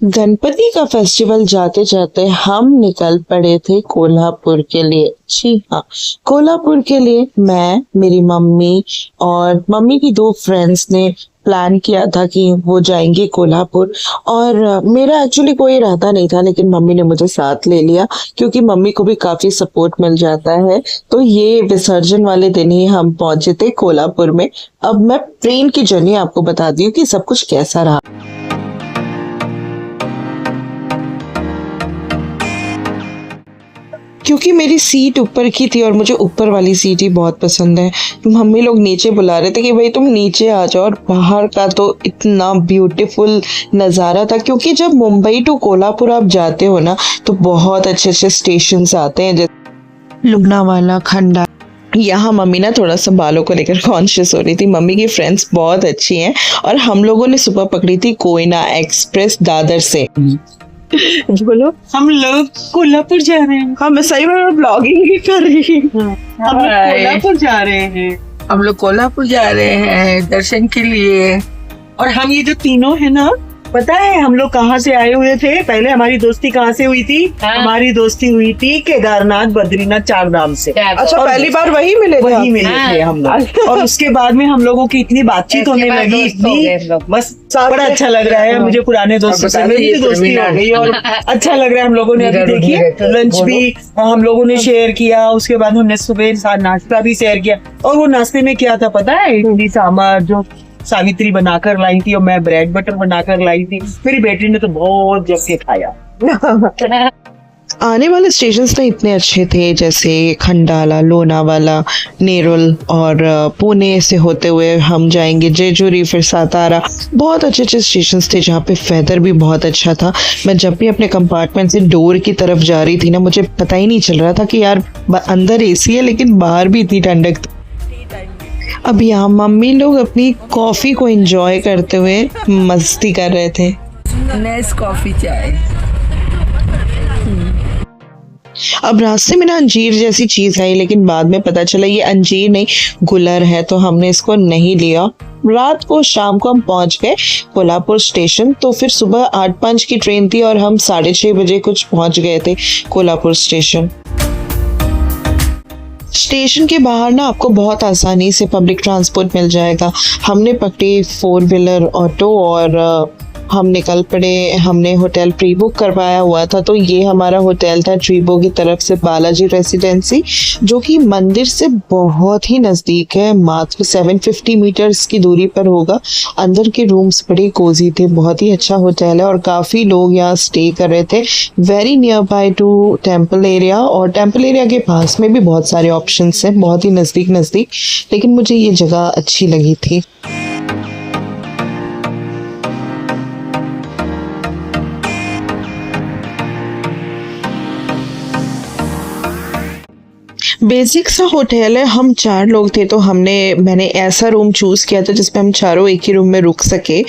गणपति का फेस्टिवल जाते जाते हम निकल पड़े थे कोल्हापुर के लिए। जी हाँ, कोल्हापुर के लिए मैं, मेरी मम्मी और मम्मी की दो फ्रेंड्स ने प्लान किया था कि वो जाएंगे कोल्हापुर। और मेरा एक्चुअली कोई इरादा नहीं था, लेकिन मम्मी ने मुझे साथ ले लिया क्योंकि मम्मी को भी काफी सपोर्ट मिल जाता है। तो ये विसर्जन वाले दिन ही हम पहुंचे थे कोल्हापुर में। अब मैं ट्रेन की जर्नी आपको बता दी हूँ कि सब कुछ कैसा रहा। क्योंकि मेरी सीट ऊपर की थी और मुझे ऊपर वाली सीट ही बहुत पसंद है, मम्मी लोग नीचे बुला रहे थे कि भाई तुम नीचे आ जाओ। और बाहर का तो इतना ब्यूटीफुल नज़ारा था, क्योंकि जब मुंबई टू कोल्हापुर आप जाते हो ना तो बहुत अच्छे अच्छे स्टेशन आते हैं, जैसे लोनावाला, खंडा। यहाँ मम्मी ना थोड़ा सा बालों को लेकर कॉन्शियस हो रही थी। मम्मी की फ्रेंड्स बहुत अच्छी हैं और हम लोगों ने सुबह पकड़ी थी कोयना एक्सप्रेस दादर से। बोलो, हम लोग कोल्हापुर जा रहे हैं। हाँ, मैं सही में ब्लॉगिंग ही कर रही हूँ। हम लोग कोल्हापुर जा रहे हैं। हम लोग कोल्हापुर जा रहे हैं दर्शन के लिए। और हम ये जो तीनों है ना, पता है हम लोग कहाँ से आए हुए थे? पहले हमारी दोस्ती कहाँ से हुई थी? हमारी दोस्ती हुई थी केदारनाथ, बद्रीनाथ, चार धाम से। अच्छा, पहली बार वही मिले थे? वही मिले थे हम लोग। और उसके बाद में हम लोगों की इतनी बातचीत होने लगी, इतनी बस बड़ा अच्छा लग रहा है मुझे। पुराने दोस्तों से मेरी दोस्ती हो गई और अच्छा लग रहा है। हम लोगों ने अभी देखिए लंच भी हम लोगों ने शेयर किया। उसके बाद हमने सुबह नाश्ता भी शेयर किया। और वो नाश्ते में क्या था पता है? इडली सांभर जो सावित्री बनाकर लाई थी और मैं ब्रेड बटर बनाकर लाई थी। मेरी बेटी ने तो बहुत जम के खाया। आने वाले स्टेशंस ना इतने अच्छे थे, जैसे खंडाला, लोनावाला, नेरुल और पुणे से होते हुए हम जाएंगे जेजुरी, फिर सातारा। बहुत अच्छे अच्छे स्टेशंस थे जहाँ पे वेदर भी बहुत अच्छा था। मैं जब भी अपने कंपार्टमेंट से डोर की तरफ जा रही थी ना, मुझे पता ही नहीं चल रहा था कि यार अंदर एसी है लेकिन बाहर भी इतनी ठंडक थी। अब यहाँ मम्मी लोग अपनी कॉफी को एंजॉय करते हुए मस्ती कर रहे थे। नेस कॉफी चाय। अब रास्ते में ना अंजीर जैसी चीज आई, लेकिन बाद में पता चला ये अंजीर नहीं गुलर है, तो हमने इसको नहीं लिया। रात को शाम को हम पहुंच गए कोल्हापुर स्टेशन। तो फिर सुबह 8:05 की ट्रेन थी और हम 6:30 बजे कुछ पहुंच गए थे कोल्हापुर स्टेशन। स्टेशन के बाहर ना आपको बहुत आसानी से पब्लिक ट्रांसपोर्ट मिल जाएगा। हमने पकड़ी 4 व्हीलर ऑटो और हम निकल पड़े। हमने होटल प्री बुक करवाया हुआ था, तो ये हमारा होटल था ट्रीबो की तरफ से, बालाजी रेसिडेंसी, जो कि मंदिर से बहुत ही नज़दीक है। मात्र 750 मीटर्स की दूरी पर होगा। अंदर के रूम्स बड़े कोजी थे, बहुत ही अच्छा होटल है और काफ़ी लोग यहाँ स्टे कर रहे थे। Very near by two temple area, और टेम्पल एरिया के पास में भी बहुत सारे ऑप्शंस हैं, बहुत ही नज़दीक। लेकिन मुझे ये जगह अच्छी लगी थी। बेसिक सा होटल है। हम 4 लोग थे, तो मैंने ऐसा रूम चूज़ किया था जिसमें हम चारों एक ही रूम में रुक सके।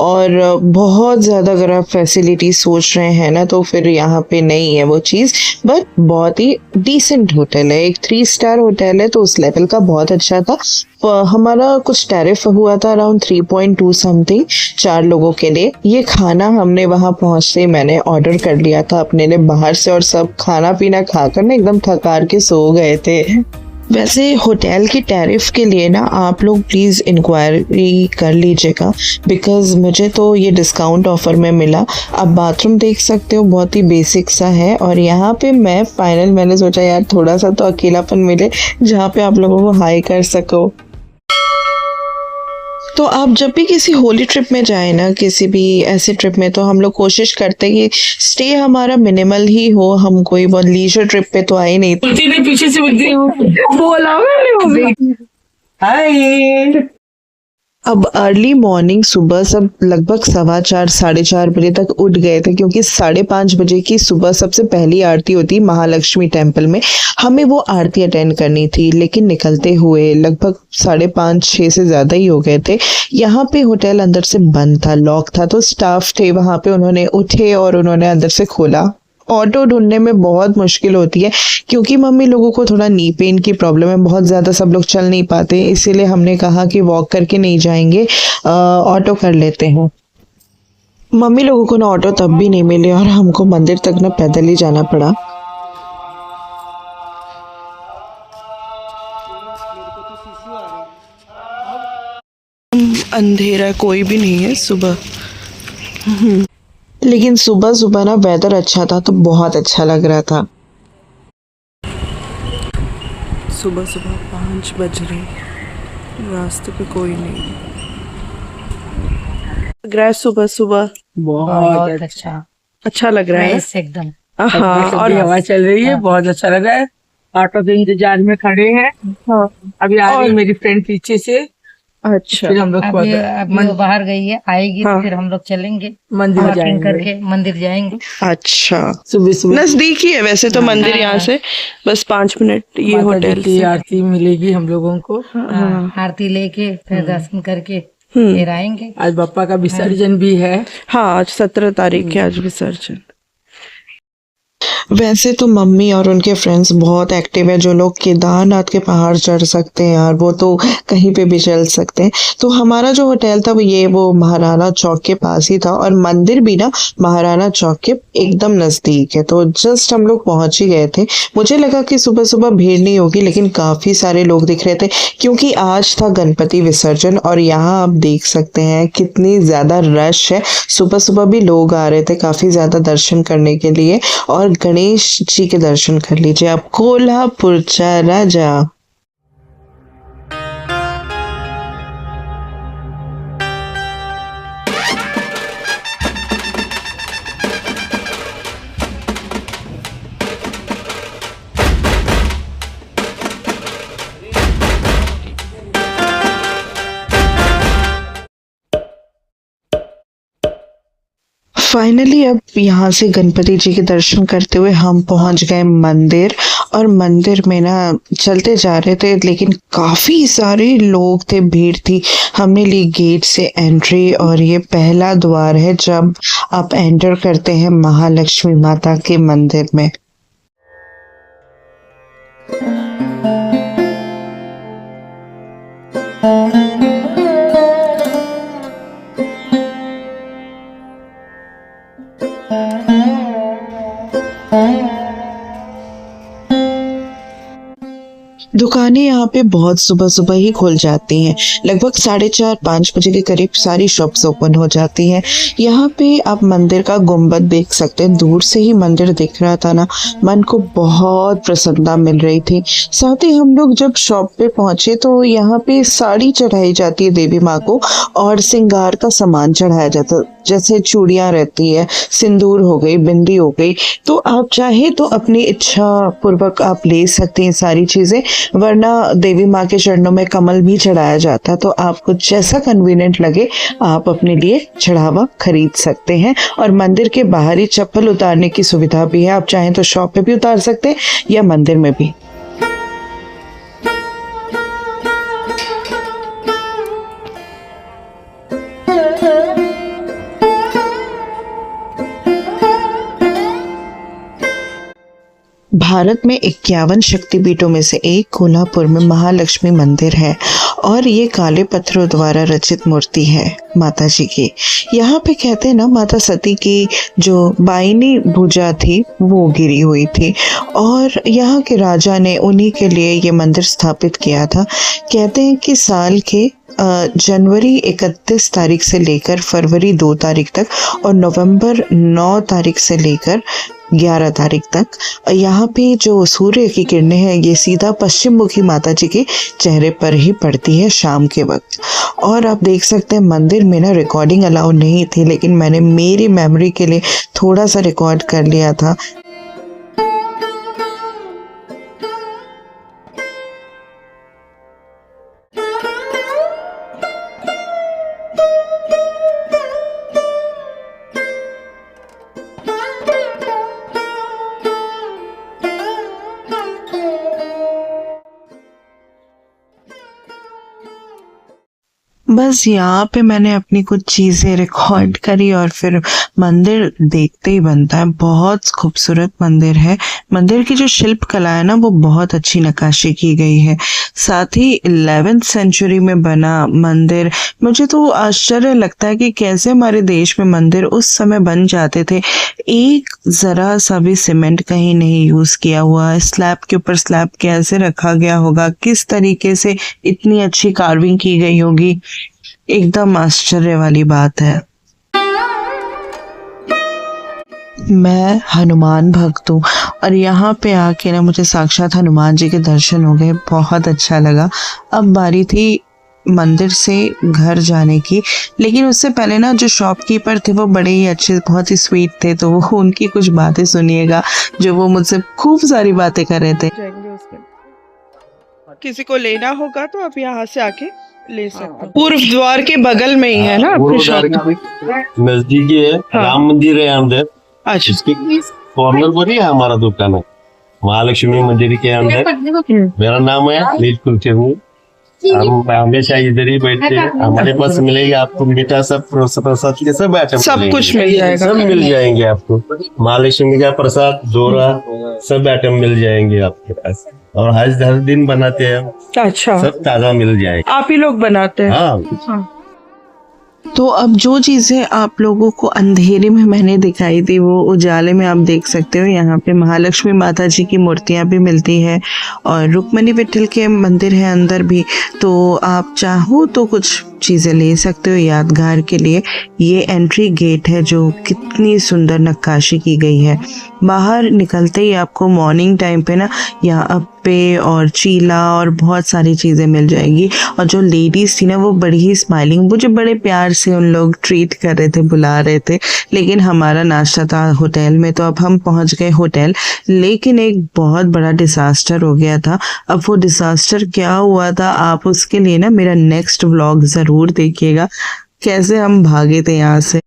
और बहुत ज़्यादा अगर आप फैसिलिटी सोच रहे हैं ना, तो फिर यहाँ पे नहीं है वो चीज़। बट बहुत ही डिसेंट होटल है, एक 3 स्टार होटल है, तो उस लेवल का बहुत अच्छा था। हमारा कुछ टैरिफ हुआ था अराउंड 3.2 समथिंग 4 लोगों के लिए। ये खाना हमने वहाँ पहुँचते मैंने ऑर्डर कर लिया था अपने लिए बाहर से, और सब खाना पीना खाकर ना एकदम थकार के सो गए थे। वैसे होटल की टैरिफ के लिए ना आप लोग प्लीज़ इंक्वायरी कर लीजिएगा, बिकॉज मुझे तो ये डिस्काउंट ऑफर में मिला। आप बाथरूम देख सकते हो, बहुत ही बेसिक सा है। और यहाँ पे मैंने सोचा यार थोड़ा सा तो अकेलापन मिले जहाँ पे आप लोगों को हाई कर सको। तो आप जब भी किसी होली ट्रिप में जाए ना, किसी भी ऐसे ट्रिप में, तो हम लोग कोशिश करते हैं कि स्टे हमारा मिनिमल ही हो। हम कोई बहुत लीजर ट्रिप पे तो आए नहीं। पीछे से बोला हाय। अब अर्ली मॉर्निंग सुबह सब लगभग 4:15 4:30 बजे तक उठ गए थे, क्योंकि 5:30 बजे की सुबह सबसे पहली आरती होती महालक्ष्मी टेम्पल में। हमें वो आरती अटेंड करनी थी, लेकिन निकलते हुए लगभग 5:30-6 से ज़्यादा ही हो गए थे। यहाँ पे होटल अंदर से बंद था, लॉक था, तो स्टाफ थे वहाँ पे, उन्होंने उठे और उन्होंने अंदर से खोला। ऑटो ढूंढने में बहुत मुश्किल होती है, क्योंकि मम्मी लोगों को थोड़ा नी पेन की प्रॉब्लम है, बहुत ज़्यादा सब लोग चल नहीं पाते, इसीलिए हमने कहा कि वॉक करके नहीं जाएंगे, ऑटो कर लेते हैं। मम्मी लोगों को ना ऑटो तब भी नहीं मिले और हमको मंदिर तक ना पैदल ही जाना पड़ा। अंधेरा कोई भी नहीं है सुबह। लेकिन सुबह सुबह ना वेदर अच्छा था तो बहुत अच्छा लग रहा था। सुबह सुबह 5 बज रहे, रास्ते पे कोई नहीं लग रहा है। सुबह सुबह बहुत अच्छा अच्छा लग रहा है। एकदम। हाँ, और हवा चल रही है, बहुत अच्छा लग रहा है। ऑटो के इंतजार में खड़े हैं। हाँ, अभी आ रही मेरी फ्रेंड पीछे से, अच्छा फिर हम लोग अभी वो बाहर गई है, आएगी हाँ। तो फिर हम लोग चलेंगे, मंदिर वॉकिंग जाएंगे। करके मंदिर जाएंगे। अच्छा, सुबह सुबह नजदीक ही है वैसे तो मंदिर यहाँ से, बस 5 मिनट ये माता जी होटल की से। आरती मिलेगी हम लोगों को। हाँ, आरती लेके फिर दर्शन करके हम्म। फिर आएंगे। आज बप्पा का विसर्जन भी है। हाँ, आज 17 तारीख है, आज विसर्जन। वैसे तो मम्मी और उनके फ्रेंड्स बहुत एक्टिव है। जो लोग केदारनाथ के पहाड़ चढ़ सकते हैं यार, वो तो कहीं पे भी चल सकते हैं। तो हमारा जो होटल था वो महाराणा चौक के पास ही था और मंदिर भी ना महाराणा चौक के एकदम नजदीक है। तो जस्ट हम लोग पहुंच ही गए थे। मुझे लगा कि सुबह सुबह भीड़ नहीं होगी, लेकिन काफी सारे लोग दिख रहे थे क्योंकि आज था गणपति विसर्जन। और यहाँ आप देख सकते हैं कितनी ज्यादा रश है। सुबह सुबह भी लोग आ रहे थे काफी ज्यादा दर्शन करने के लिए। और गणेश जी के दर्शन कर लीजिए आप, कोल्हापुरचा राजा। फाइनली अब यहाँ से गणपति जी के दर्शन करते हुए हम पहुंच गए मंदिर। और मंदिर में ना चलते जा रहे थे लेकिन काफी सारे लोग थे, भीड़ थी। हमने ली गेट से एंट्री और ये पहला द्वार है जब आप एंटर करते हैं महालक्ष्मी माता के मंदिर में। दुकानें यहाँ पे बहुत सुबह सुबह ही खुल जाती हैं। लगभग 4:30-5 बजे के करीब सारी शॉप्स ओपन हो जाती हैं। यहाँ पे आप मंदिर का गुंबद देख सकते हैं। दूर से ही मंदिर दिख रहा था ना, मन को बहुत प्रसन्नता मिल रही थी। साथ ही हम लोग जब शॉप पे पहुंचे तो यहाँ पे साड़ी चढ़ाई जाती है देवी माँ को और श्रृंगार का सामान चढ़ाया जाता है, जैसे चूड़ियाँ रहती है, सिंदूर हो गई, बिंदी हो गई। तो आप चाहे तो अपनी इच्छा पूर्वक आप ले सकते हैं सारी चीजें, वरना देवी माँ के चरणों में कमल भी चढ़ाया जाता है। तो आपको जैसा कन्वीनियंट लगे आप अपने लिए चढ़ावा खरीद सकते हैं। और मंदिर के बाहर ही चप्पल उतारने की सुविधा भी है, आप चाहें तो शॉप पे भी उतार सकते हैं या मंदिर में भी। भारत में 51 शक्तिपीठों में से एक कोल्हापुर में महालक्ष्मी मंदिर है और ये काले पत्थरों द्वारा रचित मूर्ति है माता जी की। यहाँ पे कहते हैं ना, माता सती की जो बाईनी भुजा थी वो गिरी हुई थी और यहाँ के राजा ने उन्हीं के लिए ये मंदिर स्थापित किया था। कहते हैं कि साल के जनवरी 31 तारीख से लेकर फरवरी 2 तारीख तक और नवंबर 9 तारीख से लेकर 11 तारीख तक यहाँ पे जो सूर्य की किरणें हैं ये सीधा पश्चिम मुखी माता जी के चेहरे पर ही पड़ती है शाम के वक्त। और आप देख सकते हैं मंदिर में ना रिकॉर्डिंग अलाउ नहीं थी, लेकिन मैंने मेरी मेमोरी के लिए थोड़ा सा रिकॉर्ड कर लिया था। बस यहाँ पे मैंने अपनी कुछ चीज़ें रिकॉर्ड करी और फिर मंदिर देखते ही बनता है। बहुत खूबसूरत मंदिर है। मंदिर की जो शिल्प कला है ना वो बहुत अच्छी नक्काशी की गई है। साथ ही 11th सेंचुरी में बना मंदिर, मुझे तो आश्चर्य लगता है कि कैसे हमारे देश में मंदिर उस समय बन जाते थे। एक ज़रा सा भी सीमेंट कहीं नहीं यूज़ किया हुआ, स्लैब के ऊपर स्लैब कैसे रखा गया होगा, किस तरीके से इतनी अच्छी कार्विंग की गई होगी, एकदम आश्चर्य वाली बात है। मैं हनुमान भक्त हूँ और यहाँ पे आके ना मुझे साक्षात हनुमान जी के दर्शन हो गए, बहुत अच्छा लगा। अब बारी थी मंदिर से घर जाने की, लेकिन उससे पहले ना जो शॉपकीपर थे वो बड़े ही अच्छे, बहुत ही स्वीट थे, तो वो उनकी कुछ बातें सुनिएगा जो वो मुझसे खूब सारी बातें कर रहे थे। किसी को लेना होगा तो आप यहाँ से आके ले सकते हो। पूर्व द्वार के बगल में ही है ना आपकी शॉप? नजदीक ही है। राम मंदिर है अंदर। अच्छा, इसके कॉर्नर पर ही है हमारा दुकान है, महालक्ष्मी मंदिर के अंदर। मेरा नाम है नील कुलकर्णी। हम हमेशा इधर ही बैठते हैं। हमारे पास मिलेगा आपको मीठा सब प्रसाद के सब आइटम, सब कुछ मिल जाएगा, सब मिल जाएंगे आपको। महालक्ष्मी का प्रसाद, जोरा, सब आइटम मिल जाएंगे आपके पास। और हर दिन बनाते हैं। अच्छा, सब ताजा मिल जाएगा। आप ही लोग बनाते हैं? हाँ। तो अब जो चीज़ें आप लोगों को अंधेरे में मैंने दिखाई थी वो उजाले में आप देख सकते हो। यहाँ पे महालक्ष्मी माता जी की मूर्तियाँ भी मिलती है और रुक्मिणी विट्ठल के मंदिर है अंदर भी, तो आप चाहो तो कुछ चीज़ें ले सकते हो यादगार के लिए। ये एंट्री गेट है जो कितनी सुंदर नक्काशी की गई है। बाहर निकलते ही आपको मॉर्निंग टाइम पे ना यहाँ अप्पे और चीला और बहुत सारी चीज़ें मिल जाएगी। और जो लेडीज़ थी ना वो बड़ी ही स्माइलिंग, मुझे बड़े प्यार से उन लोग ट्रीट कर रहे थे, बुला रहे थे। लेकिन हमारा नाश्ता था होटल में, तो अब हम पहुँच गए होटल, लेकिन एक बहुत बड़ा डिज़ास्टर हो गया था। अब वो डिज़ास्टर क्या हुआ था आप उसके लिए ना मेरा नेक्स्ट व्लॉग ज़रूर देखिएगा, कैसे हम भागे थे यहाँ से।